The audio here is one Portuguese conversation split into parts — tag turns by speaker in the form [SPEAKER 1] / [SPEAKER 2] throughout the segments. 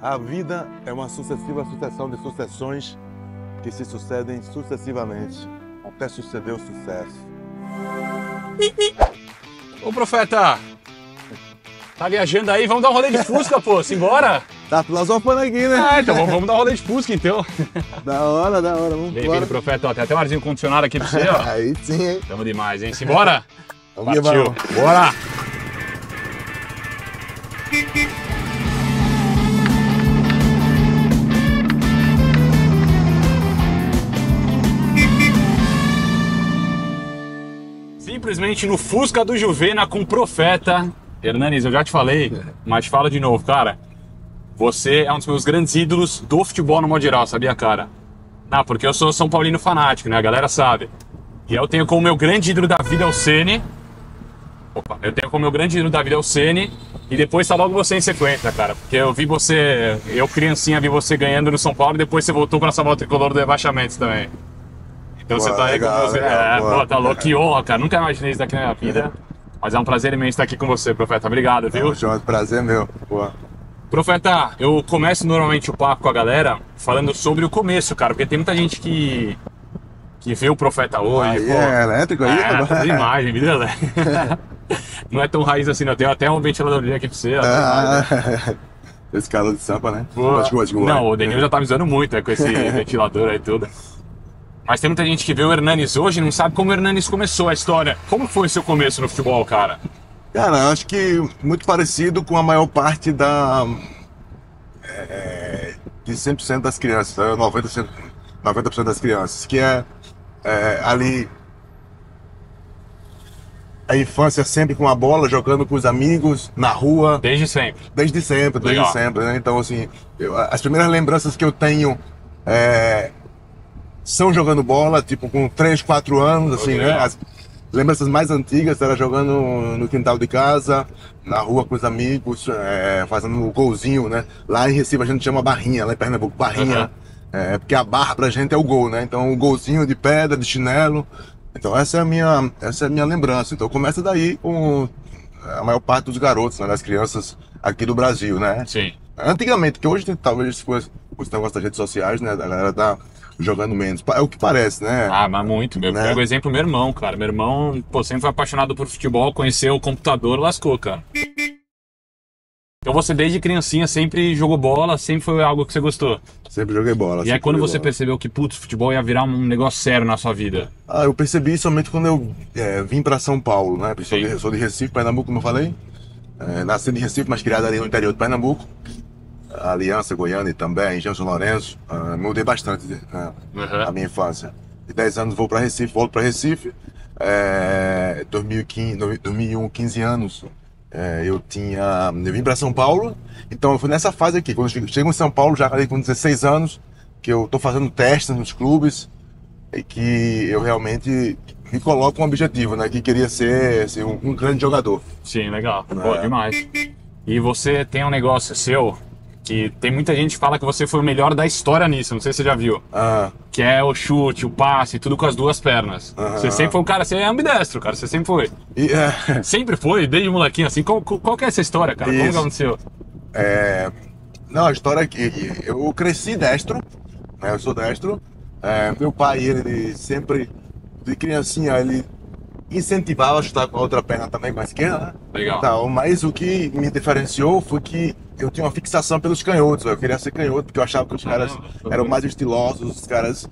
[SPEAKER 1] A vida é uma sucessiva sucessão de sucessões que se sucedem sucessivamente, até suceder o sucesso.
[SPEAKER 2] Ô, Profeta, tá viajando aí? Vamos dar um rolê de Fusca, pô, simbora?
[SPEAKER 1] Tá filosofando aqui, né?
[SPEAKER 2] Ah, então vamos dar um rolê de Fusca, então.
[SPEAKER 1] Da hora, vamos
[SPEAKER 2] Bem-vindo,
[SPEAKER 1] embora.
[SPEAKER 2] Profeta, ó, tem até um arzinho condicionado aqui pra você, ó.
[SPEAKER 1] Aí sim, hein?
[SPEAKER 2] Tamo demais, hein? Simbora?
[SPEAKER 1] Vamos que
[SPEAKER 2] Partiu,
[SPEAKER 1] vamos.
[SPEAKER 2] bora! Simplesmente no Fusca do Juvena com o Profeta. Hernanes, eu já te falei, mas fala de novo, cara. Você é um dos meus grandes ídolos do futebol no modo geral, sabia, cara? Não, porque eu sou São Paulino fanático, né? A galera sabe. E eu tenho como meu grande ídolo da vida é o Ceni. Opa, eu tenho como meu grande ídolo da vida é o Ceni. E depois tá logo você em sequência, cara. Porque eu vi você, eu criancinha, vi você ganhando no São Paulo e depois você voltou pra salvar o tricolor do rebaixamento também. Então
[SPEAKER 1] Boa,
[SPEAKER 2] você tá aí
[SPEAKER 1] legal,
[SPEAKER 2] com você.
[SPEAKER 1] legal, boa.
[SPEAKER 2] Pô, tá louco, que honra, cara. Nunca imaginei isso daqui na minha vida. Mas é um prazer imenso estar aqui com você, Profeta. Obrigado, viu?
[SPEAKER 1] Tamo junto, prazer meu. Boa.
[SPEAKER 2] Profeta, eu começo normalmente o papo com a galera falando sobre o começo, cara. Porque tem muita gente que vê o Profeta hoje.
[SPEAKER 1] Aí
[SPEAKER 2] pô,
[SPEAKER 1] é elétrico aí?
[SPEAKER 2] toda imagem, vida elétrica. Não é tão raiz assim, não. Tem até um ventiladorzinho aqui pra você. ó.
[SPEAKER 1] Esse calor de sampa, né?
[SPEAKER 2] Pô,
[SPEAKER 1] Gosto.
[SPEAKER 2] não, o Denil já tá avisando muito, com esse ventilador aí tudo. Mas tem muita gente que vê o Hernanes hoje e não sabe como o Hernanes começou a história. Como foi seu começo no futebol, cara?
[SPEAKER 1] Cara, eu acho que muito parecido com a maior parte de 100% das crianças, 90% das crianças, que é ali a infância sempre com a bola, jogando com os amigos, na rua,
[SPEAKER 2] Desde sempre.
[SPEAKER 1] desde sempre,
[SPEAKER 2] Legal.
[SPEAKER 1] né? Então, assim, as primeiras lembranças que eu tenho são jogando bola, tipo, com 3, 4 anos, assim, né?
[SPEAKER 2] Legal.
[SPEAKER 1] As lembranças mais antigas era jogando no quintal de casa, na rua com os amigos, fazendo o golzinho, né? Lá em Recife a gente chama barrinha, lá em Pernambuco, barrinha.
[SPEAKER 2] Uhum.
[SPEAKER 1] Porque a barra pra gente é o gol, né? Então o golzinho de pedra, de chinelo. Então essa é a minha lembrança. Então começa daí com a maior parte dos garotos, né? Das crianças aqui do Brasil, né?
[SPEAKER 2] Sim.
[SPEAKER 1] Antigamente, que hoje talvez com os negócios das redes sociais, né? A galera tá jogando menos. É o que parece, né?
[SPEAKER 2] Ah, mas muito. Eu
[SPEAKER 1] Né?
[SPEAKER 2] pego o exemplo do meu irmão, cara. Meu irmão, pô, sempre foi apaixonado por futebol, conheceu o computador, lascou, cara. Então você desde criancinha sempre jogou bola, sempre foi algo que você gostou.
[SPEAKER 1] Sempre joguei bola.
[SPEAKER 2] E aí
[SPEAKER 1] sempre
[SPEAKER 2] quando
[SPEAKER 1] joguei
[SPEAKER 2] você
[SPEAKER 1] bola.
[SPEAKER 2] percebeu que, putz, futebol ia virar um negócio sério na sua vida?
[SPEAKER 1] Ah, eu percebi somente quando eu vim para São Paulo, né?
[SPEAKER 2] Sim.
[SPEAKER 1] Eu sou de Recife, Pernambuco, como eu falei. Nasci em Recife, mas criado ali no interior de Pernambuco. Aliança, Goiânia e também, Engenho São Lourenço. Mudei bastante
[SPEAKER 2] Uhum.
[SPEAKER 1] a minha infância. De 10 anos volto para Recife. 2001, 15 anos, eu vim para São Paulo. Então eu fui nessa fase aqui. Quando eu chego em São Paulo, já ali com 16 anos, que eu tô fazendo testes nos clubes. E que eu realmente me coloco um objetivo, né? Que queria ser um grande jogador.
[SPEAKER 2] Sim, legal. Pô,
[SPEAKER 1] É.
[SPEAKER 2] demais. E você tem um negócio seu que tem muita gente que fala que você foi o melhor da história nisso, não sei se você já viu.
[SPEAKER 1] Ah,
[SPEAKER 2] Que é o chute, o passe, tudo com as duas pernas.
[SPEAKER 1] Aham.
[SPEAKER 2] Você sempre foi um cara, você é ambidestro, cara, você sempre foi.
[SPEAKER 1] e,
[SPEAKER 2] Sempre foi, desde molequinho, assim. Qual que é essa história, cara? Como que
[SPEAKER 1] Isso.
[SPEAKER 2] aconteceu?
[SPEAKER 1] não, a história é que eu cresci destro, né? Eu sou destro. Meu pai, ele sempre, de criancinha, ele incentivava a chutar com a outra perna também, com a esquerda, né?
[SPEAKER 2] Legal.
[SPEAKER 1] Então, mas o que me diferenciou foi que eu tinha uma fixação pelos canhotos. Eu queria ser canhoto porque eu achava que os caras eram mais estilosos, os caras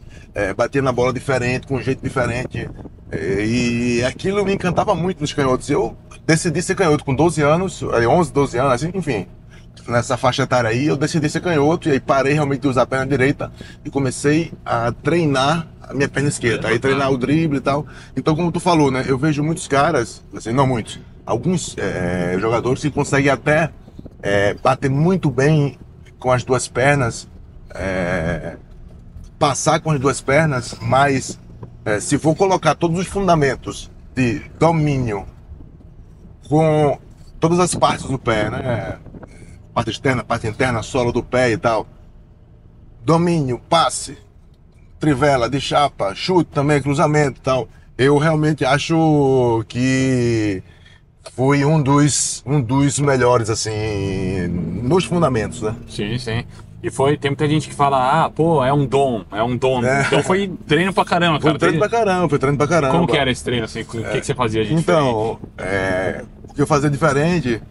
[SPEAKER 1] batiam na bola diferente, com um jeito diferente. E aquilo me encantava muito nos canhotos. Eu decidi ser canhoto com 12 anos, 11, 12 anos, assim, enfim. Nessa faixa etária aí, eu decidi ser canhoto e aí parei realmente de usar a perna direita e comecei a treinar a minha perna esquerda, aí treinar o drible e tal. Então, como tu falou, né, eu vejo muitos caras, assim, não muitos, alguns jogadores que conseguem até bater muito bem com as duas pernas, passar com as duas pernas, mas se for colocar todos os fundamentos de domínio com todas as partes do pé, né? Parte externa, parte interna, solo do pé e tal. Domínio, passe, trivela, de chapa, chute também, cruzamento e tal. Eu realmente acho que fui um dos melhores, assim, nos fundamentos, né?
[SPEAKER 2] Sim, sim. E tem muita gente que fala, ah, pô, é um dom, é um dom.
[SPEAKER 1] É.
[SPEAKER 2] Então foi treino pra caramba,
[SPEAKER 1] Foi
[SPEAKER 2] cara.
[SPEAKER 1] treino pra caramba, foi treino pra caramba.
[SPEAKER 2] Como que era esse treino, assim? O que você fazia de diferente?
[SPEAKER 1] Então, o que eu fazia diferente,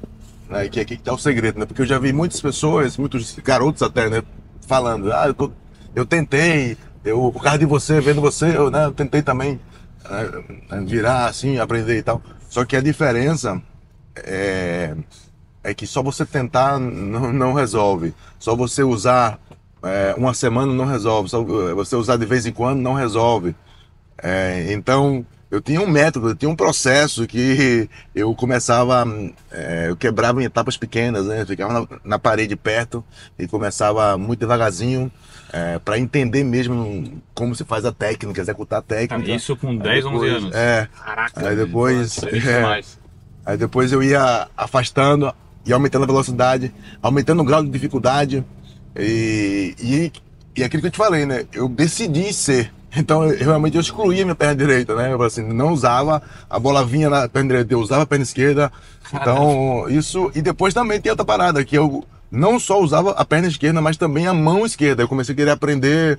[SPEAKER 1] né, que aqui que tá o segredo, né? Porque eu já vi muitas pessoas, muitos garotos até, né, falando, eu tentei, por causa de você, vendo você, eu tentei também virar assim, aprender e tal. Só que a diferença é que só você tentar não resolve. Só você usar uma semana não resolve. Só você usar de vez em quando não resolve. Então, eu tinha um método, eu tinha um processo que eu começava, eu quebrava em etapas pequenas, né? Eu ficava na parede perto e começava muito devagarzinho, para entender mesmo como se faz a técnica, executar a técnica.
[SPEAKER 2] Isso com 10, 11 anos. Caraca.
[SPEAKER 1] Aí depois,
[SPEAKER 2] demais.
[SPEAKER 1] aí depois eu ia afastando e aumentando a velocidade, aumentando o grau de dificuldade e aquilo que eu te falei, né? Eu decidi ser. Então, realmente eu excluía minha perna direita, né? Eu assim, não usava, a bola vinha na perna direita, eu usava a perna esquerda. Então, isso. E depois também tem outra parada, que eu não só usava a perna esquerda, mas também a mão esquerda. Eu comecei a querer aprender.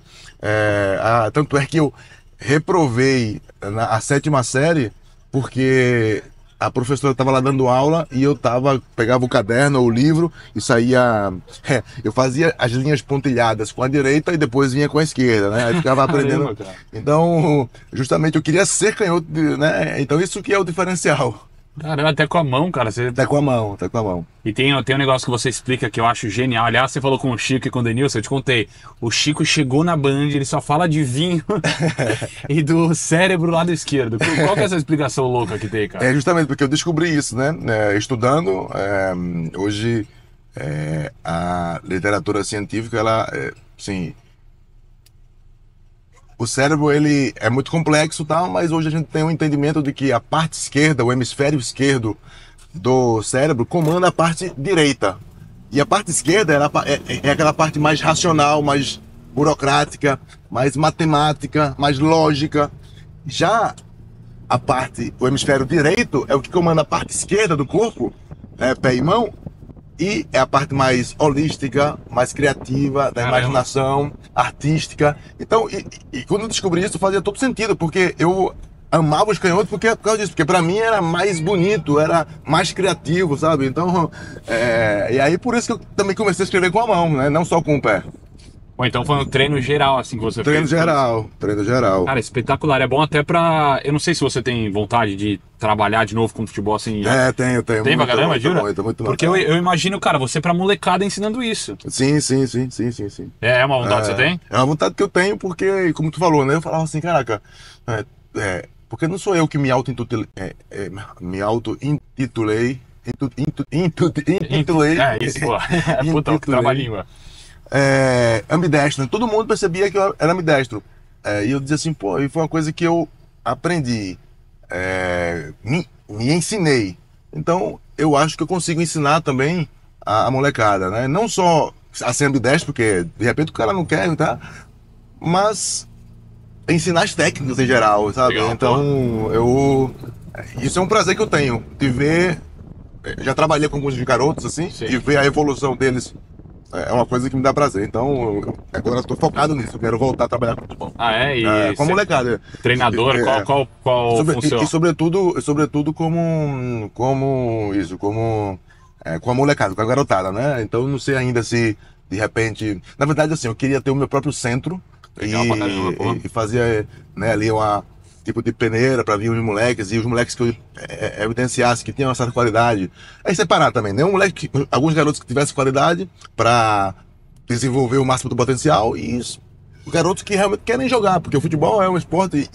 [SPEAKER 1] Tanto é que eu reprovei a 7ª série, porque a professora estava lá dando aula e eu pegava o caderno ou o livro e saía. Eu fazia as linhas pontilhadas com a direita e depois vinha com a esquerda, né? Aí ficava aprendendo.
[SPEAKER 2] Caramba,
[SPEAKER 1] então, justamente eu queria ser canhoto, né? Então isso que é o diferencial.
[SPEAKER 2] Caramba, até com a mão, cara.
[SPEAKER 1] Tá com a mão, tá com a mão.
[SPEAKER 2] E tem um negócio que você explica que eu acho genial. Aliás, você falou com o Chico e com o Denilson, eu te contei. O Chico chegou na Band, ele só fala de vinho e do cérebro lado esquerdo. Qual que é essa explicação louca que tem, cara?
[SPEAKER 1] É justamente porque eu descobri isso, né? Estudando, hoje a literatura científica, ela, sim, o cérebro, ele é muito complexo, tal, mas hoje a gente tem um entendimento de que a parte esquerda, o hemisfério esquerdo do cérebro, comanda a parte direita. E a parte esquerda é aquela parte mais racional, mais burocrática, mais matemática, mais lógica. Já o hemisfério direito é o que comanda a parte esquerda do corpo, pé e mão, e é a parte mais holística, mais criativa, da imaginação, artística. Então, e quando eu descobri isso, fazia todo sentido, porque eu amava os canhotos por causa disso, porque pra mim era mais bonito, era mais criativo, sabe? Então, e aí por isso que eu também comecei a escrever com a mão, né? Não só com o pé.
[SPEAKER 2] Bom, então foi um treino geral, assim, que você fez.
[SPEAKER 1] Treino geral.
[SPEAKER 2] Cara, espetacular. É bom até pra... Eu não sei se você tem vontade de trabalhar de novo com futebol, assim...
[SPEAKER 1] Tenho.
[SPEAKER 2] Tem pra caramba, jura?
[SPEAKER 1] Muito.
[SPEAKER 2] Porque eu imagino, cara, você pra molecada ensinando isso.
[SPEAKER 1] Sim.
[SPEAKER 2] É uma vontade que você tem?
[SPEAKER 1] É uma vontade que eu tenho porque, como tu falou, né? Eu falava assim, caraca, porque não sou eu que me auto-intitulei... Intitulei...
[SPEAKER 2] Isso, pô. Puta, trava-língua.
[SPEAKER 1] Ambidestro, né? Todo mundo percebia que eu era ambidestro, e eu dizia assim, pô, e foi uma coisa que eu aprendi, me ensinei. Então eu acho que eu consigo ensinar também a molecada, né? Não só a ser ambidestro, porque de repente o cara não quer, tá? Mas ensinar as técnicas em geral, sabe?
[SPEAKER 2] Legal,
[SPEAKER 1] então isso é um prazer que eu tenho de ver. Já trabalhei com alguns garotos assim,
[SPEAKER 2] sim,
[SPEAKER 1] e ver a evolução deles. É uma coisa que me dá prazer. Então, agora eu tô focado nisso. Eu quero voltar a trabalhar com futebol. Com a molecada.
[SPEAKER 2] Treinador, qual função?
[SPEAKER 1] E sobretudo com a molecada, com a garotada, né? Então, eu não sei ainda se, de repente... Na verdade, assim, eu queria ter o meu próprio centro.
[SPEAKER 2] Legal pra caramba,
[SPEAKER 1] e fazia, né, ali tipo de peneira para vir os moleques, e os moleques que eu evidenciasse que tinham uma certa qualidade. Aí separar também, né? Alguns garotos que tivessem qualidade para desenvolver o máximo do potencial, e os garotos que realmente querem jogar, porque o futebol é um esporte,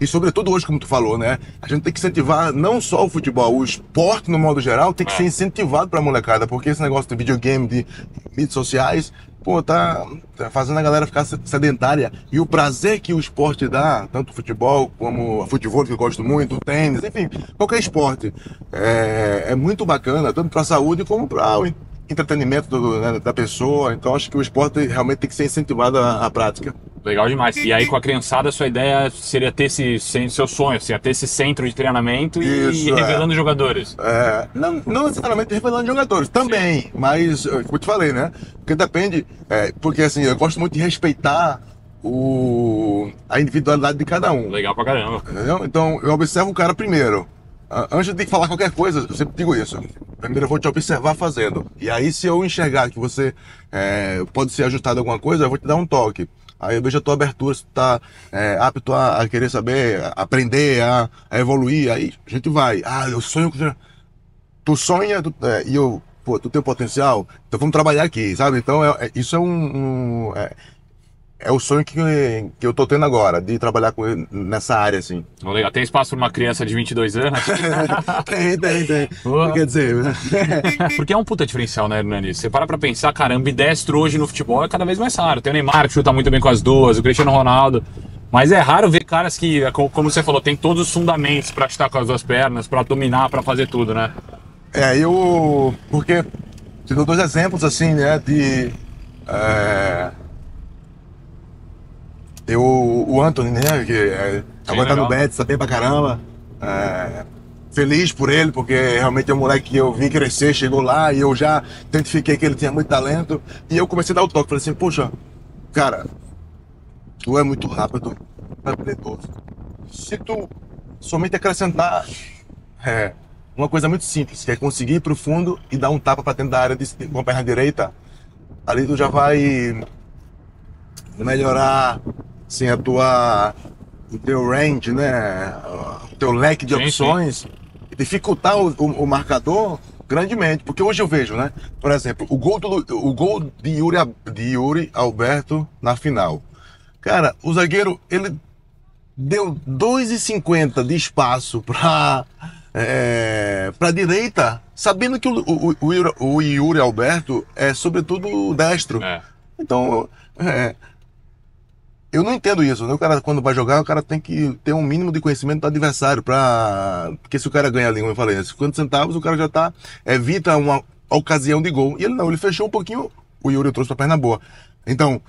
[SPEAKER 1] e sobretudo hoje, como tu falou, né? A gente tem que incentivar não só o futebol, o esporte no modo geral tem que ser incentivado pra molecada, porque esse negócio de videogame, de mídias sociais, pô, tá fazendo a galera ficar sedentária. E o prazer que o esporte dá, tanto o futebol como o futebol, que eu gosto muito, o tênis, enfim, qualquer esporte, é muito bacana, tanto para a saúde como para o entretenimento da pessoa. Então acho que o esporte realmente tem que ser incentivado à prática.
[SPEAKER 2] Legal demais. E aí com a criançada, a sua ideia seria ter seu sonho, seria ter esse centro de treinamento e revelando jogadores.
[SPEAKER 1] Não necessariamente revelando jogadores, também, mas, como eu te falei, né? Porque depende, porque assim, eu gosto muito de respeitar a individualidade de cada um.
[SPEAKER 2] Legal pra caramba.
[SPEAKER 1] Entendeu? Então, eu observo o cara primeiro. Antes de falar qualquer coisa, eu sempre digo isso. Primeiro eu vou te observar fazendo. E aí, se eu enxergar que você pode ser ajustado a alguma coisa, eu vou te dar um toque. Aí eu vejo a tua abertura, se tu tá apto a querer saber, a aprender, a evoluir. Aí a gente vai. Eu sonho com... Tu sonha e eu... Pô, tu tem o potencial, então vamos trabalhar aqui, sabe? Então, isso é o sonho que eu tô tendo agora, de trabalhar com ele nessa área, assim.
[SPEAKER 2] Legal. Tem espaço para uma criança de 22 anos?
[SPEAKER 1] Tem. Quer dizer...
[SPEAKER 2] Porque é um puta diferencial, né, Hernani? Você para pra pensar, cara, ambidestro hoje no futebol é cada vez mais raro. Tem o Neymar que chuta muito bem com as duas, o Cristiano Ronaldo. Mas é raro ver caras que, como você falou, tem todos os fundamentos pra chutar com as duas pernas, pra dominar, pra fazer tudo, né?
[SPEAKER 1] Porque te dou 2 exemplos, assim, né, o Anthony, né, que agora tá no Betis, tá bem pra caramba. Feliz por ele, porque realmente é um moleque que eu vi crescer, chegou lá e eu já identifiquei que ele tinha muito talento. E eu comecei a dar o toque, falei assim, poxa, cara, tu é muito rápido, habilidoso. Se tu somente acrescentar uma coisa muito simples, que é conseguir ir pro fundo e dar um tapa pra dentro da área com a perna direita, ali tu já vai melhorar assim, o teu range, né? O teu leque de opções, e dificultar o marcador grandemente. Porque hoje eu vejo, né? Por exemplo, o gol de Yuri Alberto na final. Cara, o zagueiro, ele deu 2,50 de espaço pra direita, sabendo que o Yuri Alberto é sobretudo destro. Então, eu não entendo isso, né? O cara, quando vai jogar, o cara tem que ter um mínimo de conhecimento do adversário, porque se o cara ganha ali, como eu falei, 50 centavos, o cara já evita uma ocasião de gol. E ele fechou um pouquinho, o Yuri trouxe pra perna boa. Então,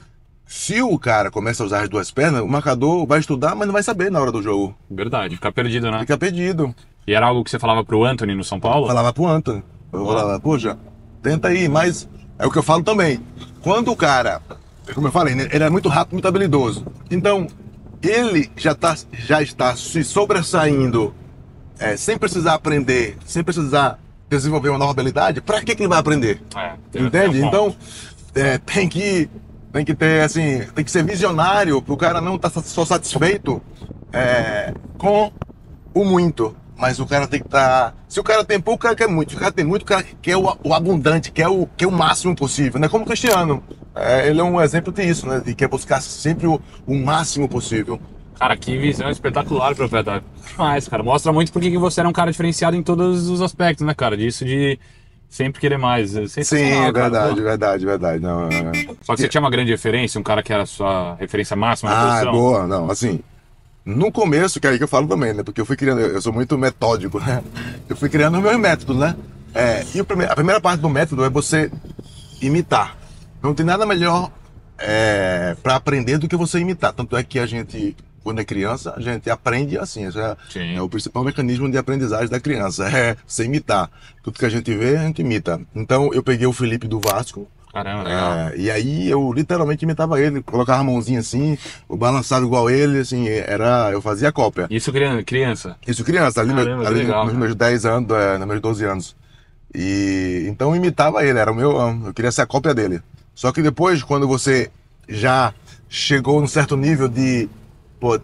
[SPEAKER 1] se o cara começa a usar as duas pernas, o marcador vai estudar, mas não vai saber na hora do jogo.
[SPEAKER 2] Verdade, fica perdido, né?
[SPEAKER 1] Fica perdido.
[SPEAKER 2] E era algo que você falava pro Anthony no São Paulo?
[SPEAKER 1] Falava pro Anthony. Eu falava, poxa, tenta aí, mas é o que eu falo também. Quando o cara, como eu falei, ele é muito rápido, muito habilidoso. Então, ele já está se sobressaindo, sem precisar aprender, sem precisar desenvolver uma nova habilidade, pra que ele vai aprender? Entende? Então, tem que ter, assim, tem que ser visionário pro cara não estar só satisfeito com o muito. Mas o cara tem que estar... Se o cara tem pouco, o cara quer muito. Se o cara tem muito, o cara quer o abundante, quer o máximo possível, né? Como o Cristiano. Ele é um exemplo disso, né? De quer buscar sempre o máximo possível.
[SPEAKER 2] Cara, que visão espetacular, Profeta. Demais, cara. Mostra muito porque que você era um cara diferenciado em todos os aspectos, né, cara? Disso de sempre querer mais.
[SPEAKER 1] Sim, é verdade. Não,
[SPEAKER 2] Só que você tinha uma grande referência, um cara que era a sua referência máxima na posição.
[SPEAKER 1] Boa. Não, assim... No começo, que é aí que eu falo também, né? Porque eu fui criando, eu sou muito metódico, né? Eu fui criando os meus métodos, né? E a primeira parte do método é você imitar. Não tem nada melhor para aprender do que você imitar. Tanto é que a gente, quando é criança, a gente aprende assim. Isso é o principal mecanismo de aprendizagem da criança, é você imitar. Tudo que a gente vê, a gente imita. Então eu peguei o Felipe do Vasco.
[SPEAKER 2] Caramba, legal.
[SPEAKER 1] E aí eu literalmente imitava ele, colocava a mãozinha assim, eu balançava igual ele, assim, eu fazia cópia.
[SPEAKER 2] Isso criança?
[SPEAKER 1] Isso criança, ali
[SPEAKER 2] legal,
[SPEAKER 1] nos meus 10 anos, nos meus 12 anos. E então eu imitava ele, eu queria ser a cópia dele. Só que depois, quando você já chegou num certo nível de, pô,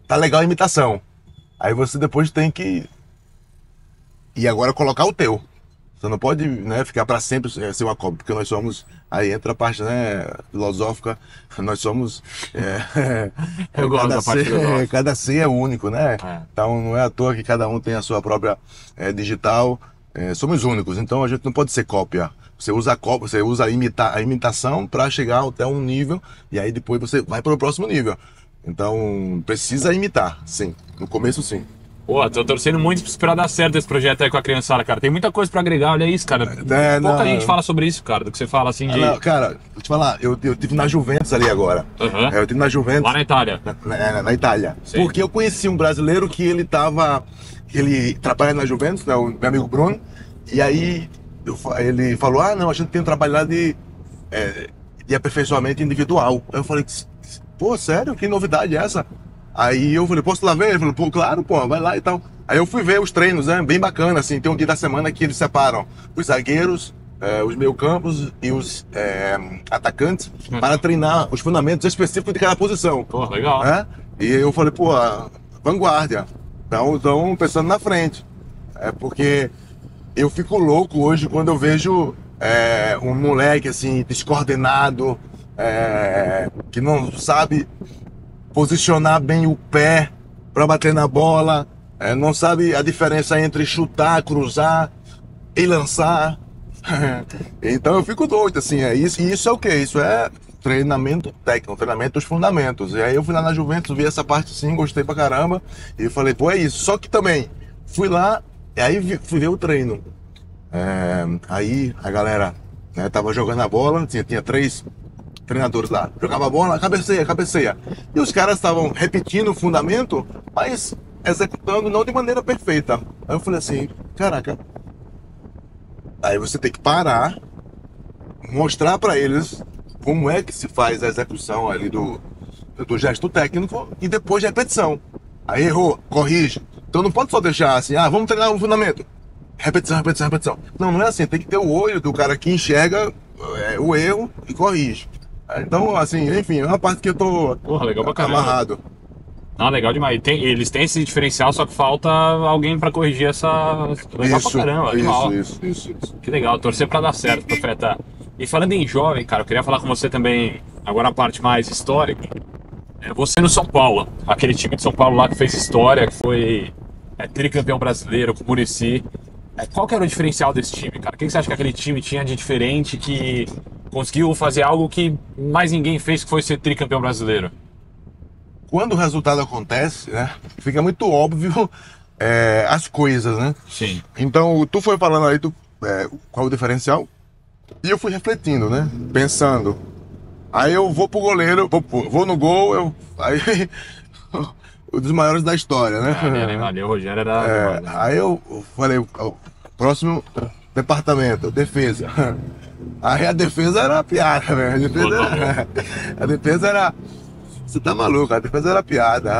[SPEAKER 1] tá legal a imitação, aí você depois tem que ir agora colocar o teu. Você não pode, né, ficar para sempre ser uma cópia, porque nós somos, aí entra a parte, né, filosófica, nós somos,
[SPEAKER 2] eu gosto da parte filosófica.
[SPEAKER 1] Cada ser é único, né? Então não é à toa que cada um tem a sua própria digital, somos únicos, então a gente não pode ser cópia. Você usa a cópia, você usa a imitação para chegar até um nível, e aí depois você vai para o próximo nível. Então precisa imitar, sim, no começo sim.
[SPEAKER 2] Pô, tô torcendo muito pra dar certo esse projeto aí com a criançada, cara. Tem muita coisa pra agregar, olha isso, cara. Pouca gente fala sobre isso, cara, do que você fala assim de...
[SPEAKER 1] Não, cara, vou te falar, eu tive na Juventus ali agora.
[SPEAKER 2] Uhum.
[SPEAKER 1] Eu tive na Juventus.
[SPEAKER 2] Lá na Itália.
[SPEAKER 1] Na Itália.
[SPEAKER 2] Sim.
[SPEAKER 1] Porque eu conheci um brasileiro que ele trabalha na Juventus, né, o meu amigo Bruno, e aí ele falou, não, a gente tem um trabalho lá de aperfeiçoamento individual. Aí eu falei, pô, sério? Que novidade é essa? Aí eu falei, posso lá ver? Ele falou, pô, claro, pô, vai lá e tal. Aí eu fui ver os treinos, né, bem bacana, assim, tem um dia da semana que eles separam os zagueiros, os meio-campos e os atacantes para treinar os fundamentos específicos de cada posição.
[SPEAKER 2] Pô, legal.
[SPEAKER 1] Né? E eu falei, pô, vanguarda. Então, pensando na frente. Porque eu fico louco hoje quando eu vejo um moleque assim, descoordenado, que não sabe posicionar bem o pé para bater na bola, não sabe a diferença entre chutar, cruzar e lançar. Então eu fico doido, assim, isso é o quê? Isso é treinamento técnico, treinamento dos fundamentos. E aí eu fui lá na Juventus, vi essa parte sim, gostei pra caramba, e falei, pô, é isso. Só que também, fui lá, e aí fui ver o treino. Aí a galera tava jogando a bola, tinha 3 treinadores lá, jogava a bola, cabeceia. E os caras estavam repetindo o fundamento, mas executando não de maneira perfeita. Aí eu falei assim, caraca. Aí você tem que parar, mostrar para eles como é que se faz a execução ali do gesto técnico e depois de repetição. Aí errou, corrige. Então não pode só deixar assim, vamos treinar o fundamento. Repetição. Não é assim, tem que ter o olho do cara que enxerga o erro e corrige. Então, assim, enfim, é uma parte que eu tô
[SPEAKER 2] legal pra caramba.
[SPEAKER 1] amarrado.
[SPEAKER 2] Não, legal demais. Eles têm esse diferencial, só que falta alguém pra corrigir essa... Legal pra caramba.
[SPEAKER 1] Isso.
[SPEAKER 2] Que legal, torcer pra dar certo, Profeta. E falando em jovem, cara, eu queria falar com você também, agora a parte mais histórica. Você no São Paulo, aquele time de São Paulo lá que fez história, que foi tricampeão brasileiro com o Muricy. Qual que era o diferencial desse time, cara? O que você acha que aquele time tinha de diferente que conseguiu fazer algo que mais ninguém fez, que foi ser tricampeão brasileiro?
[SPEAKER 1] Quando o resultado acontece, né, fica muito óbvio as coisas, né?
[SPEAKER 2] Sim.
[SPEAKER 1] Então, tu foi falando aí qual o diferencial, e eu fui refletindo, né? Pensando. Aí eu vou pro goleiro, vou no gol, aí um dos maiores da história, né?
[SPEAKER 2] Ali o Rogério era...
[SPEAKER 1] Aí eu falei, próximo departamento, defesa. Aí a defesa era piada, velho. A defesa era... Você tá maluco, a defesa era piada.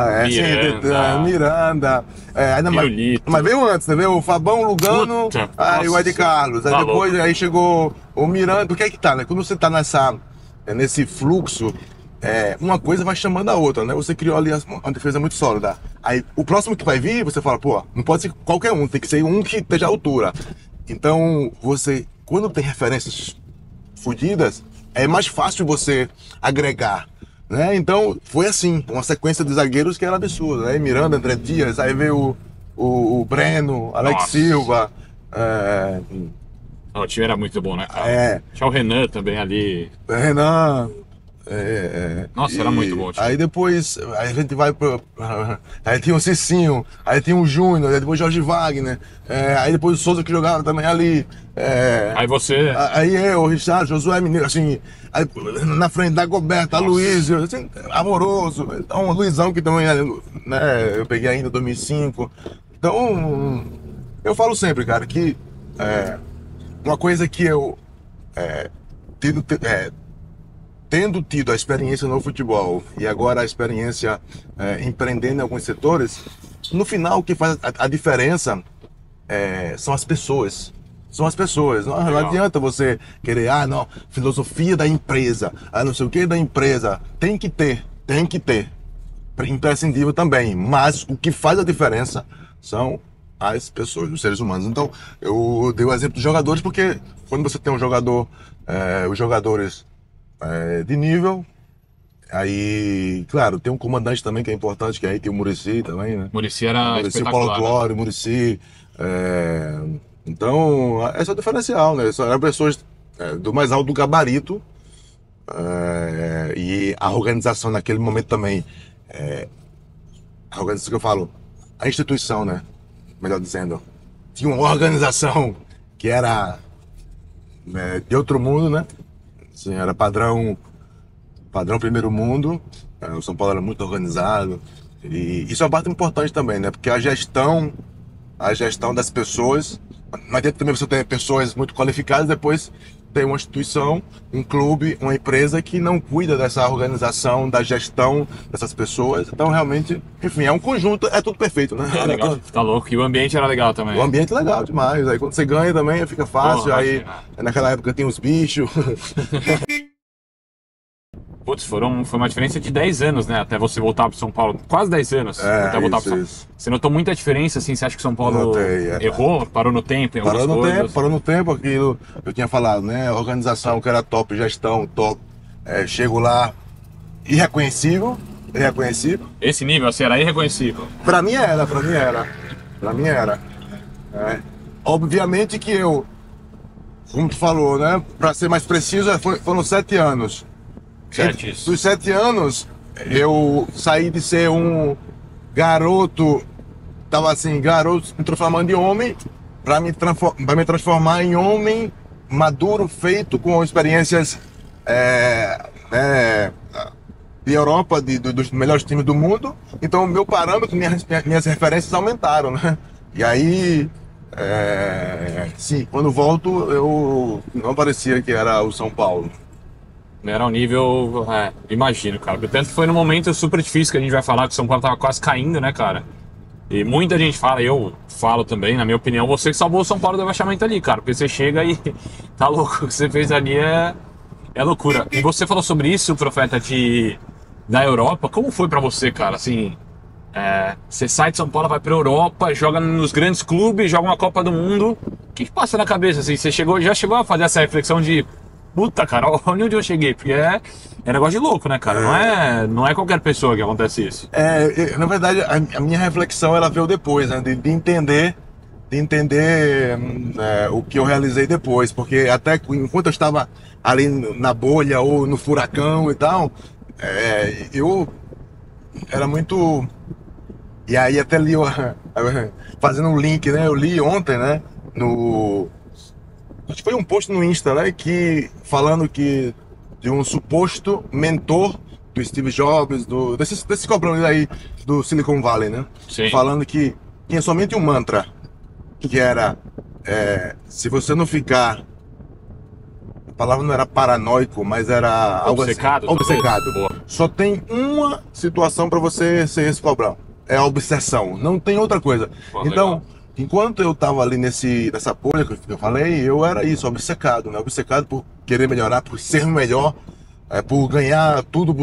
[SPEAKER 1] Miranda. Mas veio antes, né? Veio o Fabão, Lugano, aí o Ed Carlos. Aí depois aí chegou o Miranda. Porque é que tá, né? Quando você tá nesse fluxo, uma coisa vai chamando a outra, né? Você criou ali uma defesa muito sólida. Aí o próximo que vai vir, você fala, pô, não pode ser qualquer um, tem que ser um que esteja à altura. Então, quando tem referências fodidas, é mais fácil você agregar. Né? Então, foi assim, uma sequência de zagueiros que era absurda, né? Miranda, André Dias, aí veio o Breno, Alex Silva.
[SPEAKER 2] O time era muito bom, né, cara? Tinha o Renan também ali.
[SPEAKER 1] Renan.
[SPEAKER 2] Nossa, era muito bom o time.
[SPEAKER 1] Aí depois, a gente vai pro... Aí tinha o Cicinho, aí tinha o Júnior, aí depois o Jorge Wagner, aí depois o Souza que jogava também ali.
[SPEAKER 2] Aí você...
[SPEAKER 1] Aí o Richard, Josué Mineiro, assim, aí, na frente da Goberta, Luizio, assim, amoroso. Então, o Luizão que também, né, eu peguei ainda em 2005. Então, eu falo sempre, cara, que uma coisa que eu tendo tido a experiência no futebol e agora a experiência empreendendo em alguns setores, no final o que faz a diferença são as pessoas. São as pessoas. Não adianta você querer, filosofia da empresa, não sei o que da empresa. Tem que ter. Imprescindível também. Mas o que faz a diferença são as pessoas, os seres humanos. Então, eu dei o exemplo dos jogadores porque quando você tem um jogador, os jogadores de nível, aí, claro, tem um comandante também que é importante, que aí tem o Muricy também, né?
[SPEAKER 2] Muricy era espetacular.
[SPEAKER 1] Paulo Tuori, Muricy. Então, esse é o diferencial, né? Eram pessoas do mais alto gabarito e a organização naquele momento também, a organização que eu falo, a instituição, né? Melhor dizendo. Tinha uma organização que era de outro mundo, né? Assim, era padrão primeiro mundo. O São Paulo era muito organizado. E isso é uma parte importante também, né? Porque a gestão das pessoas, não adianta também você ter pessoas muito qualificadas, depois tem uma instituição, um clube, uma empresa que não cuida dessa organização, da gestão dessas pessoas. Então, realmente, enfim, é um conjunto, é tudo perfeito, né?
[SPEAKER 2] É legal, tá louco. E o ambiente era legal também.
[SPEAKER 1] O ambiente é legal demais. Aí quando você ganha também fica fácil.
[SPEAKER 2] Porra,
[SPEAKER 1] aí naquela época tem os bichos.
[SPEAKER 2] Putz, foi uma diferença de 10 anos, né? Até você voltar pro São Paulo. Quase 10 anos. Até voltar pro São Paulo. Você notou muita diferença, assim? Você acha que São Paulo errou? Parou no tempo em algumas coisas?
[SPEAKER 1] Parou no tempo, aquilo eu tinha falado, né? Organização que era top, gestão top. Chego lá, irreconhecível.
[SPEAKER 2] Esse nível, assim, era irreconhecível.
[SPEAKER 1] Pra mim era. Obviamente que eu, como tu falou, né? Pra ser mais preciso, foram 7 anos. Dos 7 anos, eu saí de ser um garoto, me transformando em homem, para me transformar em homem maduro, feito com experiências de Europa, dos melhores times do mundo. Então, o meu parâmetro, minhas referências aumentaram, né? E aí, sim, quando volto, eu não parecia que era o São Paulo.
[SPEAKER 2] Era um nível, imagino, cara. Tanto que foi num momento super difícil que a gente vai falar que o São Paulo tava quase caindo, né, cara? E muita gente fala, eu falo também, na minha opinião, você que salvou o São Paulo do rebaixamento ali, cara. Porque você chega e tá louco, o que você fez ali é loucura. E você falou sobre isso, Profeta, da Europa. Como foi pra você, cara? Assim, você sai de São Paulo, vai pra Europa, joga nos grandes clubes, joga uma Copa do Mundo. O que passa na cabeça, assim? Você já chegou a fazer essa reflexão de... Puta, cara, olha onde eu cheguei, porque é negócio de louco, né, cara? Não é qualquer pessoa que acontece isso.
[SPEAKER 1] Na verdade, a minha reflexão, ela veio depois, né, de entender o que eu realizei depois, porque até enquanto eu estava ali na bolha ou no furacão e tal, eu era muito... E aí até li, fazendo um link, né, eu li ontem, né, acho que foi um post no Insta, né, falando de um suposto mentor do Steve Jobs, desses cobrões aí do Silicon Valley, né?
[SPEAKER 2] Sim.
[SPEAKER 1] Falando que tinha somente um mantra, que era, se você não ficar, a palavra não era paranoico, mas era
[SPEAKER 2] obcecado.
[SPEAKER 1] Obcecado. Só tem uma situação para você ser esse cobrão, é a obsessão, não tem outra coisa.
[SPEAKER 2] Pô,
[SPEAKER 1] então,
[SPEAKER 2] legal.
[SPEAKER 1] Enquanto eu tava ali nessa bolha que eu falei, eu era isso, obcecado, né? Obcecado por querer melhorar, por ser melhor, por ganhar tudo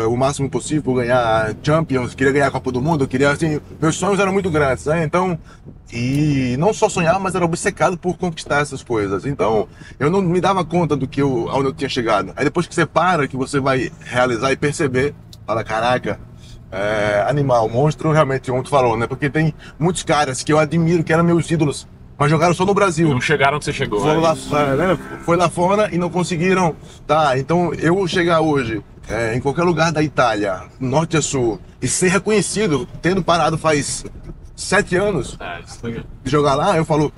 [SPEAKER 1] o máximo possível, por ganhar Champions, queria ganhar a Copa do Mundo, assim, meus sonhos eram muito grandes, né? Então, e não só sonhar, mas era obcecado por conquistar essas coisas. Então, eu não me dava conta onde eu tinha chegado. Aí depois que você para, que você vai realizar e perceber, fala, caraca, animal, monstro, realmente, como tu falou, né? Porque tem muitos caras que eu admiro, que eram meus ídolos, mas jogaram só no Brasil.
[SPEAKER 2] Não chegaram onde você chegou.
[SPEAKER 1] Foi lá fora e não conseguiram. Tá, então eu chegar hoje em qualquer lugar da Itália, norte a sul, e ser reconhecido, tendo parado faz 7 anos de jogar lá, eu falo,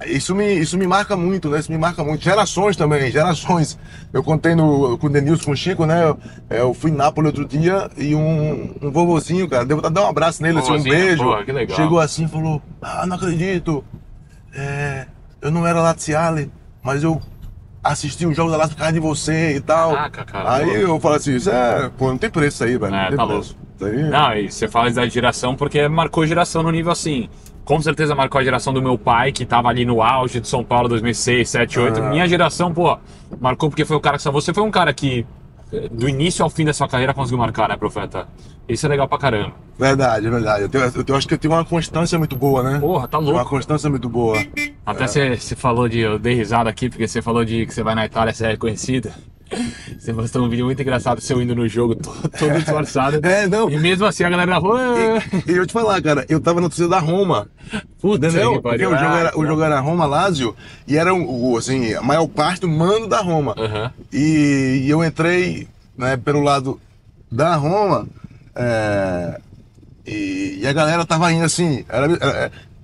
[SPEAKER 1] isso me marca muito, né? Isso me marca muito. Gerações também, gerações. Eu contei com o Denilson, com o Chico, né? Eu fui em Nápoles outro dia e um vovozinho, cara, devo dar um abraço nele, assim, um beijo.
[SPEAKER 2] Porra, que legal.
[SPEAKER 1] Chegou assim e falou, não acredito, eu não era laziale, mas eu assisti o jogo da Lazio por causa de você e tal.
[SPEAKER 2] Caraca, cara,
[SPEAKER 1] aí eu falo assim, não tem preço isso aí, velho. Não tem
[SPEAKER 2] tá
[SPEAKER 1] preço.
[SPEAKER 2] Não, e você fala da geração porque marcou geração no nível assim. Com certeza marcou a geração do meu pai, que tava ali no auge de São Paulo 2006, 2007, 2008. Minha geração, marcou porque foi o cara que... Você foi um cara que, do início ao fim da sua carreira, conseguiu marcar, né, Profeta? Isso é legal pra caramba.
[SPEAKER 1] Verdade. Eu acho que eu tenho uma constância muito boa, né?
[SPEAKER 2] Porra, tá louco.
[SPEAKER 1] Uma constância muito boa.
[SPEAKER 2] Até você falou eu dei risada aqui, porque você falou que você vai na Itália, você é reconhecida. Você postou um vídeo muito engraçado, seu indo no jogo todo disfarçado.
[SPEAKER 1] Não.
[SPEAKER 2] E mesmo assim a galera na rua...
[SPEAKER 1] E eu te falar, cara, eu tava na torcida da Roma. Entendeu? Porque o jogo era Roma-Lazio e era assim, a maior parte do mando da Roma.
[SPEAKER 2] Uhum.
[SPEAKER 1] E eu entrei, né, pelo lado da Roma E a galera tava indo assim,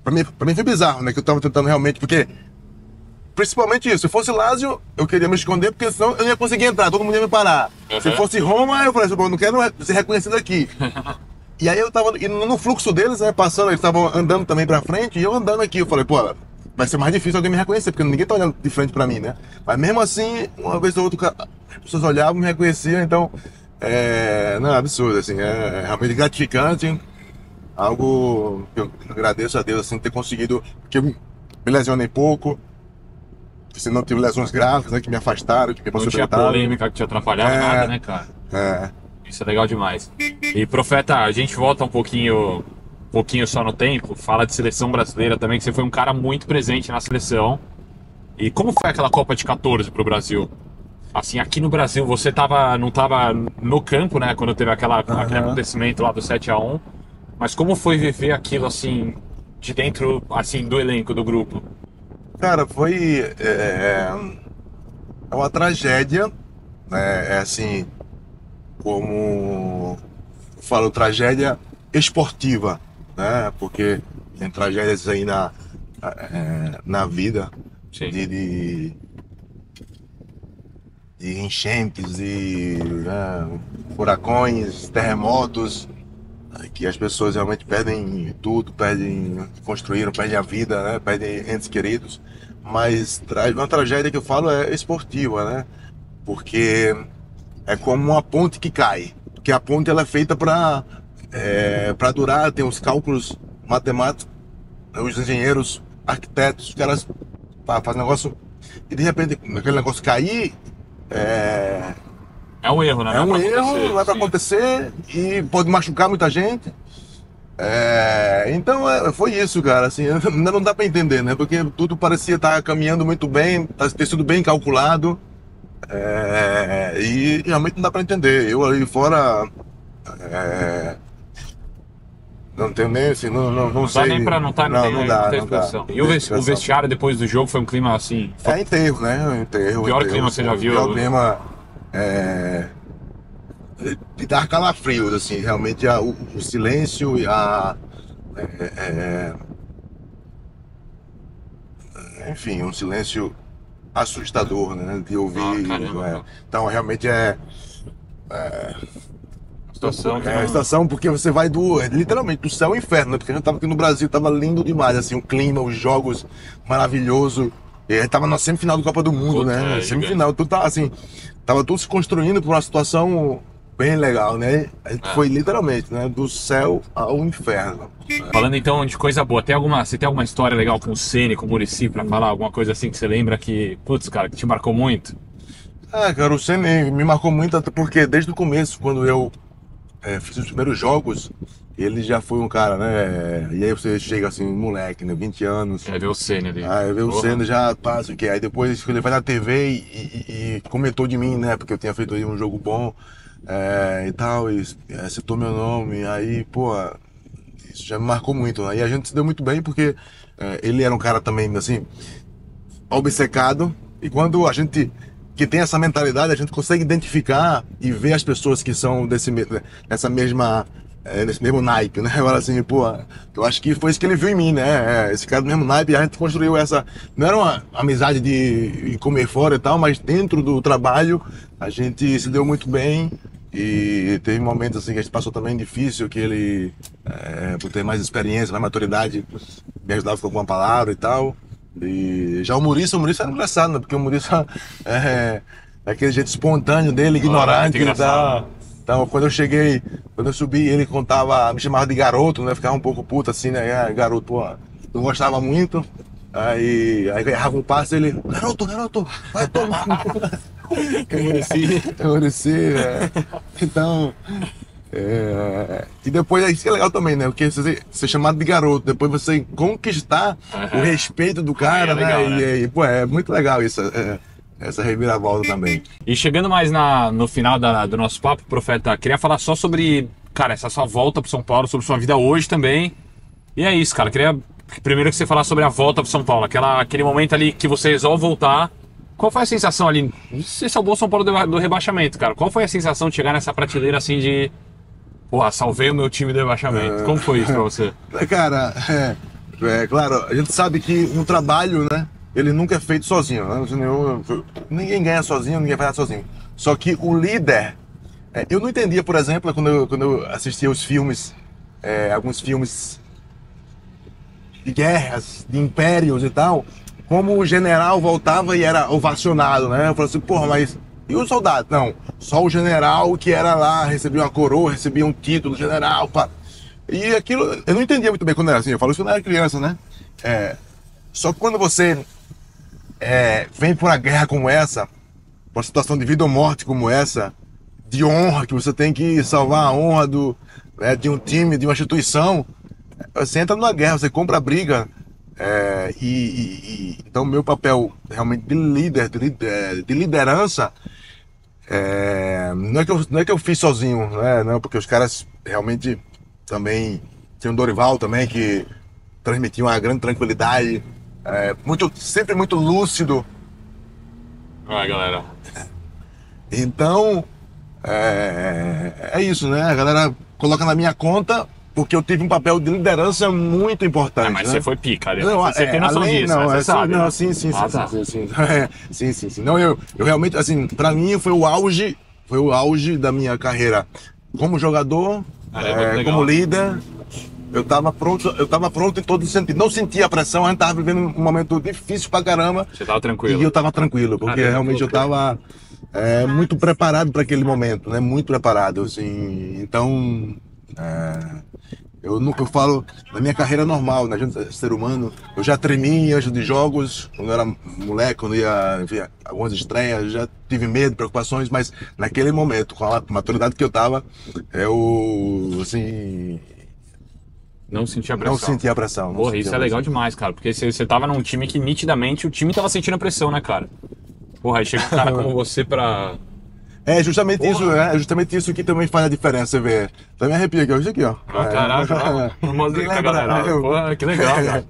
[SPEAKER 1] pra mim foi bizarro, né? Que eu tava tentando realmente, porque principalmente isso, se fosse Lazio, eu queria me esconder, porque senão eu não ia conseguir entrar, todo mundo ia me parar. Se fosse Roma, eu falei assim, eu não quero ser reconhecido aqui. E aí eu tava indo no fluxo deles, né, passando, eles estavam andando também pra frente, e eu andando aqui, eu falei, pô, vai ser mais difícil alguém me reconhecer, porque ninguém tá olhando de frente pra mim, né? Mas mesmo assim, uma vez ou outra, as pessoas olhavam, me reconheciam, então, não, é absurdo, assim, é realmente gratificante, algo que eu agradeço a Deus, assim, ter conseguido, porque eu me lesionei pouco, se não tive lesões graves, né, que me afastaram, que me
[SPEAKER 2] Não tinha polêmica que te atrapalhava, nada, né, cara? Isso é legal demais. E, Profeta, a gente volta um pouquinho só no tempo, fala de seleção brasileira também, que você foi um cara muito presente na seleção. E como foi aquela Copa de 14 pro Brasil? Assim, aqui no Brasil, você não tava no campo, né, quando teve aquele acontecimento lá do 7-1, mas como foi viver aquilo, assim, de dentro, assim, do elenco, do grupo?
[SPEAKER 1] Cara, foi uma tragédia, né? É assim, como eu falo, tragédia esportiva, né? Porque tem tragédias aí na vida de enchentes, de furacões, terremotos, que as pessoas realmente perdem tudo, construíram, perdem a vida, né? Perdem entes queridos. Mas uma tragédia que eu falo é esportiva, né? Porque é como uma ponte que cai, porque a ponte ela é feita para durar, tem os cálculos matemáticos, os engenheiros, arquitetos, os caras fazem negócio e de repente aquele negócio cair
[SPEAKER 2] é um erro, né?
[SPEAKER 1] É um erro, não é para acontecer e pode machucar muita gente. Então foi isso, cara, assim, ainda não dá para entender, né? Porque tudo parecia estar caminhando muito bem, ter sido bem calculado. E realmente não dá para entender. Eu ali fora não tenho nem assim, não sei.
[SPEAKER 2] Dá nem pra, não dá. E o vestiário depois do jogo foi um clima assim.
[SPEAKER 1] Enterro, né? Enterro.
[SPEAKER 2] O pior clima que você já viu.
[SPEAKER 1] O pior clima de dar calafrios, assim, realmente o silêncio e enfim, um silêncio assustador, né? De ouvir. Então realmente situação porque você vai literalmente do céu ao inferno, né? Porque a gente tava aqui no Brasil, tava lindo demais, assim, o clima, os jogos maravilhoso. E tava na semifinal da Copa do Mundo, né? Semifinal, tudo tava assim, tava tudo se construindo por uma situação bem legal, né? A gente foi literalmente, né? Do céu ao inferno.
[SPEAKER 2] Falando então de coisa boa, você tem alguma história legal com o Ceni, com o Muricy pra falar? Alguma coisa assim que você lembra que, putz, cara, que te marcou muito?
[SPEAKER 1] Cara, o Ceni me marcou muito, até porque desde o começo, quando eu fiz os primeiros jogos, ele já foi um cara, né? E aí você chega assim, moleque, né? 20 anos.
[SPEAKER 2] Ver o Ceni ali.
[SPEAKER 1] Ver o Ceni já passa o que. Aí depois ele vai na TV e comentou de mim, né? Porque eu tinha feito aí um jogo bom e tal, e citou meu nome. Aí, pô, isso já me marcou muito, né? E a gente se deu muito bem porque ele era um cara também, assim, obcecado. E quando a gente que tem essa mentalidade, a gente consegue identificar e ver as pessoas que são nesse mesmo naipe, né? Agora assim, pô, eu acho que foi isso que ele viu em mim, né? Esse cara do mesmo naipe, a gente construiu essa. Não era uma amizade de comer fora e tal, mas dentro do trabalho a gente se deu muito bem. E teve momentos assim que a gente passou também difícil, que ele, por ter mais experiência, mais maturidade, me ajudava com alguma palavra e tal. E já o Muricy era engraçado, né? Porque o Muricy é aquele jeito espontâneo dele, ignorante e tal. Então, quando eu subi, ele me chamava de garoto, né? Ficava um pouco puto assim, né? Garoto, pô, não gostava muito. Aí errava um passe, ele, garoto, vai tomar. Muricy, Então, e depois isso é legal também, né? Porque você ser chamado de garoto, depois você conquistar o respeito do cara,
[SPEAKER 2] legal,
[SPEAKER 1] né? E, pô, é muito legal isso, essa reviravolta também.
[SPEAKER 2] E chegando mais no final do nosso papo, Profeta, queria falar só sobre, cara, essa sua volta pro São Paulo, sobre sua vida hoje também. E é isso, cara. Queria primeiro que você falasse sobre a volta pro São Paulo, aquele momento ali que você resolve voltar. Qual foi a sensação ali? Você salvou o São Paulo do rebaixamento, cara. Qual foi a sensação de chegar nessa prateleira assim de Porra, salvei o meu time do rebaixamento. Como foi isso pra você?
[SPEAKER 1] Cara, claro, a gente sabe que um trabalho, né, ele nunca é feito sozinho, né? Ninguém ganha sozinho, ninguém faz nada sozinho. Só que o líder, eu não entendia, por exemplo, quando eu assistia os filmes, alguns filmes de guerras, de impérios e tal, como o general voltava e era ovacionado, né? Eu falei assim, porra, mas e o soldado? Não, só o general que era lá, recebia uma coroa, recebia um título, general, pá. E aquilo, eu não entendia muito bem quando era assim, eu falo isso quando era criança, né? Só que quando você vem por uma guerra como essa, uma situação de vida ou morte como essa, de honra, que você tem que salvar a honra de um time, de uma instituição, você entra numa guerra, você compra a briga. Então, meu papel realmente de líder, de liderança, não é que eu fiz sozinho, né? Não, porque os caras realmente também tinha o Dorival também, que transmitia uma grande tranquilidade, sempre muito lúcido.
[SPEAKER 2] Vai, galera.
[SPEAKER 1] Então, é isso, né? A galera coloca na minha conta porque eu tive um papel de liderança muito importante.
[SPEAKER 2] Mas
[SPEAKER 1] né?
[SPEAKER 2] você foi pica, né?
[SPEAKER 1] Não,
[SPEAKER 2] Você tem noção disso,
[SPEAKER 1] não,
[SPEAKER 2] você sabe.
[SPEAKER 1] Não,
[SPEAKER 2] né?
[SPEAKER 1] sim.
[SPEAKER 2] Tá.
[SPEAKER 1] Sim. Não, eu realmente, assim, pra mim foi o auge da minha carreira como jogador, como líder. Eu tava pronto em todo sentido. Não sentia a pressão, a gente tava vivendo um momento difícil pra caramba.
[SPEAKER 2] Você tava tranquilo.
[SPEAKER 1] E eu tava tranquilo, porque realmente eu tava muito preparado para aquele momento, né? Muito preparado, assim. Então, eu falo, na minha carreira normal, né? Ser humano, eu já tremi antes de jogos, quando eu era moleque, quando ia ver algumas estreias, já tive medo, preocupações, mas naquele momento, com a maturidade que eu tava, eu, assim...
[SPEAKER 2] Não sentia a pressão.
[SPEAKER 1] Não sentia a pressão.
[SPEAKER 2] Porra, isso é legal demais, cara, porque você tava num time que nitidamente o time tava sentindo a pressão, né, cara? Porra, aí chega um cara como você pra...
[SPEAKER 1] É justamente isso que também faz a diferença, você vê. Também arrepia aqui, isso aqui, ó.
[SPEAKER 2] Caraca, ó. Mostrei pra galera. Porra, que legal, cara.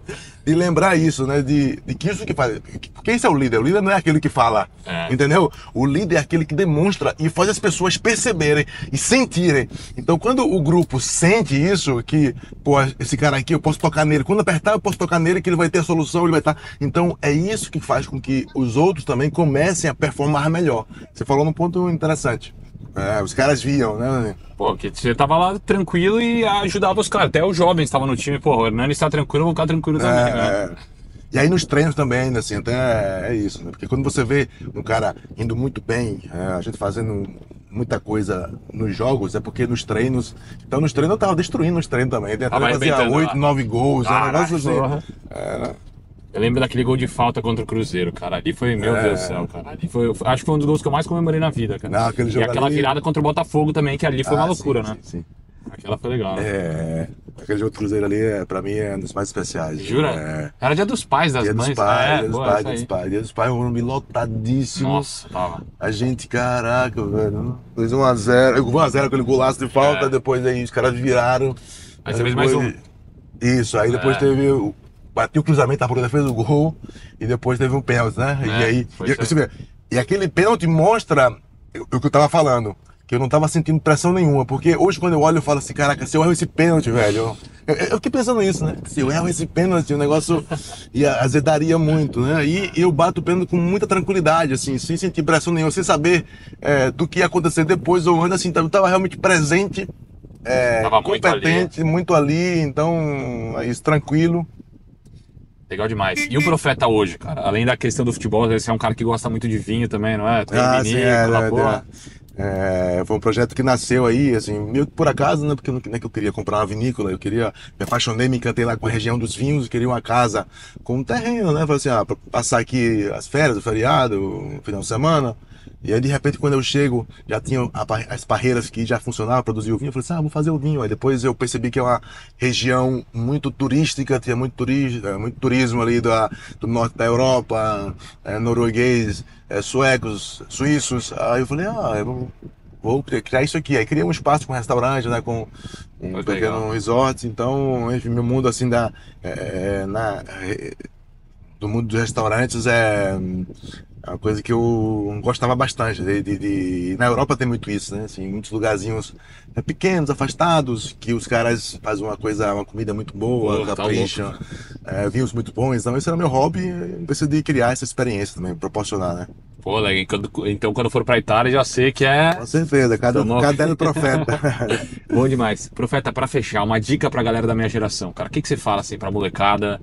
[SPEAKER 1] De lembrar isso, né? De que isso que faz. Porque esse é o líder. O líder não é aquele que fala, entendeu? O líder é aquele que demonstra e faz as pessoas perceberem e sentirem. Então, quando o grupo sente isso, que, pô, esse cara aqui, eu posso tocar nele. Quando apertar, eu posso tocar nele, que ele vai ter a solução, ele vai estar. Então, é isso que faz com que os outros também comecem a performar melhor. Você falou num ponto interessante. Os caras viam, né?
[SPEAKER 2] Pô, que você tava lá tranquilo e ajudava os caras. Até os jovens estavam no time. Pô, o Hernani está tranquilo, eu vou ficar tranquilo também, né?
[SPEAKER 1] E aí nos treinos também, assim, até é isso, né? Porque quando você vê um cara indo muito bem, a gente fazendo muita coisa nos jogos, é porque nos treinos... Então nos treinos eu tava destruindo os treinos também. Eu fazia 8, 9 gols, um negócio assim.
[SPEAKER 2] Eu lembro daquele gol de falta contra o Cruzeiro, cara. Ali foi, meu Deus do céu, cara. Ali foi, acho que foi um dos gols que eu mais comemorei na vida, cara.
[SPEAKER 1] Não, aquele jogo
[SPEAKER 2] e aquela virada contra o Botafogo também, que ali foi uma loucura,
[SPEAKER 1] sim,
[SPEAKER 2] né?
[SPEAKER 1] Sim.
[SPEAKER 2] Aquela foi legal, né?
[SPEAKER 1] Aquele jogo do Cruzeiro ali, pra mim, é um dos mais especiais.
[SPEAKER 2] Jura? Era dia dos pais, das mães.
[SPEAKER 1] Dia dos pais, um Morumbi lotadíssimo.
[SPEAKER 2] Nossa, tava.
[SPEAKER 1] A gente, caraca, velho. 2-1-0, 1-0, aquele golaço de falta, depois aí os caras viraram.
[SPEAKER 2] Aí você fez mais um.
[SPEAKER 1] Isso, aí depois teve... Bateu o cruzamento, a Bruna fez o gol e depois teve um pênalti, né? E aí, e aquele pênalti mostra o que eu tava falando, que eu não tava sentindo pressão nenhuma, porque hoje quando eu olho eu falo assim, caraca, se eu erro esse pênalti, velho, eu fiquei pensando nisso, né? Se eu erro esse pênalti, o negócio azedaria muito, né? E eu bato o pênalti com muita tranquilidade, assim, sem sentir pressão nenhuma, sem saber do que ia acontecer depois ou antes, assim, eu tava realmente presente, competente, muito ali, então, é isso, tranquilo.
[SPEAKER 2] Legal demais. E o Profeta hoje, cara? Além da questão do futebol, você é um cara que gosta muito de vinho também, não é?
[SPEAKER 1] Foi um projeto que nasceu aí, assim, meio que por acaso, né? Porque não é que eu queria comprar uma vinícola, me apaixonei, me encantei lá com a região dos vinhos, queria uma casa com um terreno, né? Falei assim, pra passar aqui as férias, o feriado, o final de semana. E aí, de repente, quando eu chego, já tinha as parreiras que já funcionavam, produziam o vinho. Eu falei assim, vou fazer o vinho. Aí depois eu percebi que é uma região muito turística, tinha muito turismo ali do norte da Europa, norueguês, suecos, suíços. Aí eu falei, eu vou criar isso aqui. Aí criei um espaço com restaurante, né, com um pequeno resort. Então, enfim, meu mundo assim do mundo dos restaurantes é uma coisa que eu gostava bastante. Na Europa tem muito isso, né? Assim, muitos lugarzinhos pequenos, afastados, que os caras fazem uma comida muito boa,
[SPEAKER 2] Pô, tá
[SPEAKER 1] capricham, vinhos muito bons. Então esse era meu hobby e eu decidi criar essa experiência também, proporcionar, né?
[SPEAKER 2] Pô, legal. Então, quando for pra Itália, já sei que é.
[SPEAKER 1] Com certeza, cada do profeta.
[SPEAKER 2] Bom demais. Profeta, pra fechar, uma dica pra galera da minha geração, cara. O que você fala assim pra molecada?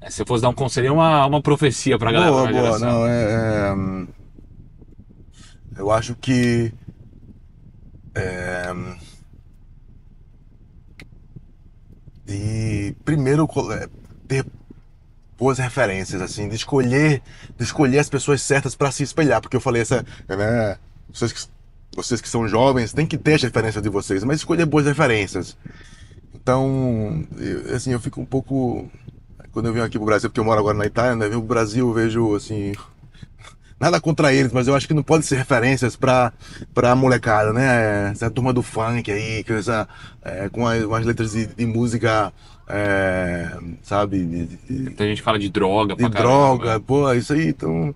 [SPEAKER 2] Se você fosse dar um conselho, uma profecia pra galera da
[SPEAKER 1] Boa,
[SPEAKER 2] minha
[SPEAKER 1] boa.
[SPEAKER 2] geração.
[SPEAKER 1] Não, eu acho que primeiro ter boas referências, assim, de escolher as pessoas certas para se espelhar, porque eu falei né, vocês que são jovens têm que ter as referências de vocês, mas escolher boas referências. Então, assim, eu fico um pouco quando eu venho aqui pro Brasil, porque eu moro agora na Itália, né, eu venho pro Brasil, eu vejo assim, nada contra eles, mas eu acho que não pode ser referências pra molecada, né? Essa turma do funk aí, com as letras de música, sabe?
[SPEAKER 2] Muita gente fala de droga
[SPEAKER 1] De
[SPEAKER 2] pra caramba.
[SPEAKER 1] droga, pô, isso aí, então.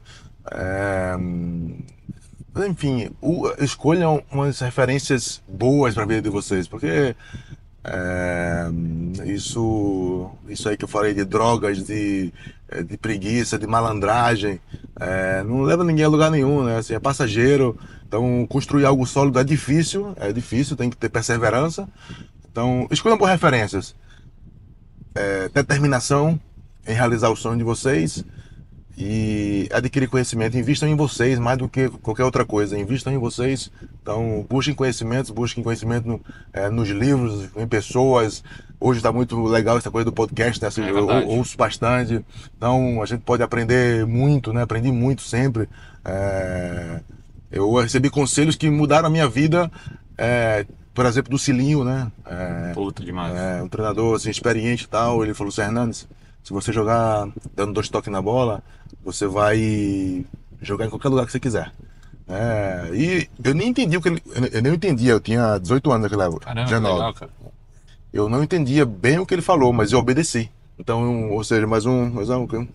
[SPEAKER 1] Enfim, escolham umas referências boas pra vida de vocês, porque é, isso aí que eu falei de drogas, de preguiça, de malandragem, não leva ninguém a lugar nenhum, né? Assim, é passageiro. Então, construir algo sólido é difícil, tem que ter perseverança. Então, escolham por referências. Determinação em realizar o sonho de vocês e adquirir conhecimento. Invistam em vocês mais do que qualquer outra coisa. Invistam em vocês. Então, busquem conhecimento nos livros, em pessoas. Hoje está muito legal essa coisa do podcast, né? Assim, eu ouço bastante. Então, a gente pode aprender muito, né? Aprendi muito sempre. Eu recebi conselhos que mudaram a minha vida. Por exemplo, do Cilinho, né?
[SPEAKER 2] Puta demais.
[SPEAKER 1] Um treinador assim, experiente e tal. Ele falou assim: Hernandes, se você jogar dando 2 toques na bola, você vai jogar em qualquer lugar que você quiser. E eu nem entendi eu nem entendia, eu tinha 18 anos naquela época.
[SPEAKER 2] Caramba, que
[SPEAKER 1] 19.
[SPEAKER 2] legal, cara.
[SPEAKER 1] Eu não entendia bem o que ele falou, mas eu obedeci. Então, ou seja, mais uma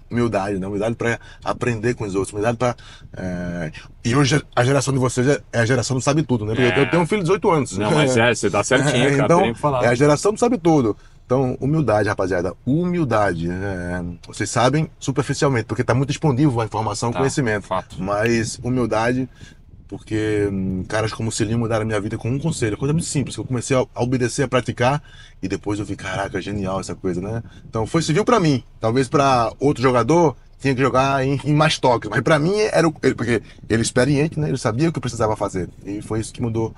[SPEAKER 1] humildade, né? Humildade para aprender com os outros, humildade para. E hoje a geração de vocês é a geração do sabe tudo, né? Porque eu tenho um filho de 18 anos.
[SPEAKER 2] Não, mas você tá certinho, cara.
[SPEAKER 1] Então,
[SPEAKER 2] Tem que falar.
[SPEAKER 1] é a geração do sabe tudo. Então, humildade, rapaziada. Humildade. Vocês sabem superficialmente, porque está muito disponível a informação, o conhecimento.
[SPEAKER 2] Fato.
[SPEAKER 1] Mas humildade, porque caras como o Cilinho mudaram a minha vida com um conselho. Coisa muito simples, que eu comecei a obedecer, a praticar, e depois eu vi, caraca, genial essa coisa, né? Então, serviu para mim. Talvez para outro jogador tinha que jogar em mais toques, mas para mim porque ele é experiente, né? Ele sabia o que precisava fazer. E foi isso que mudou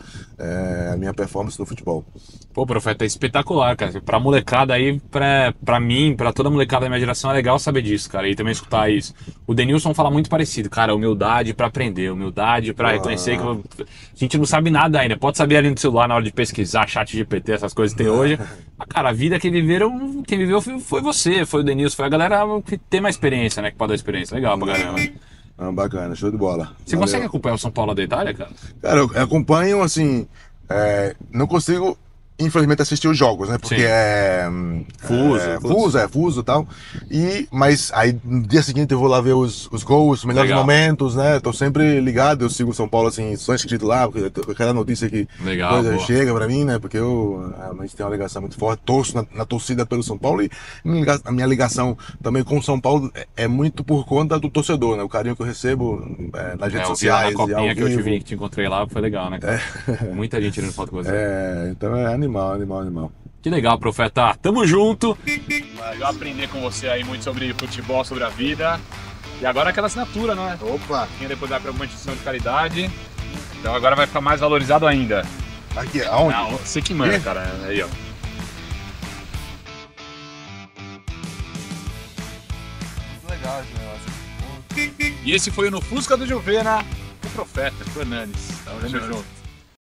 [SPEAKER 1] a minha performance no futebol.
[SPEAKER 2] Pô, Profeta, é espetacular, cara. Pra molecada aí, pra mim, pra toda molecada da minha geração, é legal saber disso, cara. E também escutar isso. O Denilson fala muito parecido, cara. Humildade pra aprender, humildade pra reconhecer que a gente não sabe nada ainda. Pode saber ali no celular na hora de pesquisar, chat GPT, essas coisas que tem hoje. Mas, cara, a vida quem viveu foi você, foi o Denilson, foi a galera que tem mais experiência, né? Que pode dar experiência. Legal pra caramba.
[SPEAKER 1] Bacana, show de bola.
[SPEAKER 2] Você consegue acompanhar o São Paulo da Itália, cara?
[SPEAKER 1] Cara, eu acompanho, assim, não consigo, infelizmente, assistir os jogos, né? Porque fuso e tal. Mas aí no dia seguinte eu vou lá ver os gols, os melhores momentos, né? Tô sempre ligado, eu sigo o São Paulo, assim, sou inscrito lá, porque cada notícia que chega pra mim, né? Porque eu realmente tenho uma ligação muito forte, torço na torcida pelo São Paulo e a minha ligação também com o São Paulo é muito por conta do torcedor, né? O carinho que eu recebo nas redes sociais.
[SPEAKER 2] Na copinha que eu te vi, que te encontrei lá, foi legal, né, cara? Muita gente tirando foto com você.
[SPEAKER 1] Então é animal.
[SPEAKER 2] Que legal, Profeta. Tamo junto. Legal aprender com você aí muito sobre futebol, sobre a vida. E agora aquela assinatura, né?
[SPEAKER 1] Opa!
[SPEAKER 2] Tinha depois vai para uma instituição de caridade. Então agora vai ficar mais valorizado ainda.
[SPEAKER 1] Aqui, aonde?
[SPEAKER 2] Não, você que manda, cara. Aí, ó.
[SPEAKER 1] Legal esse negócio.
[SPEAKER 2] E esse foi o No Fusca do Juvena, o Profeta, o Hernandes. Tamo junto.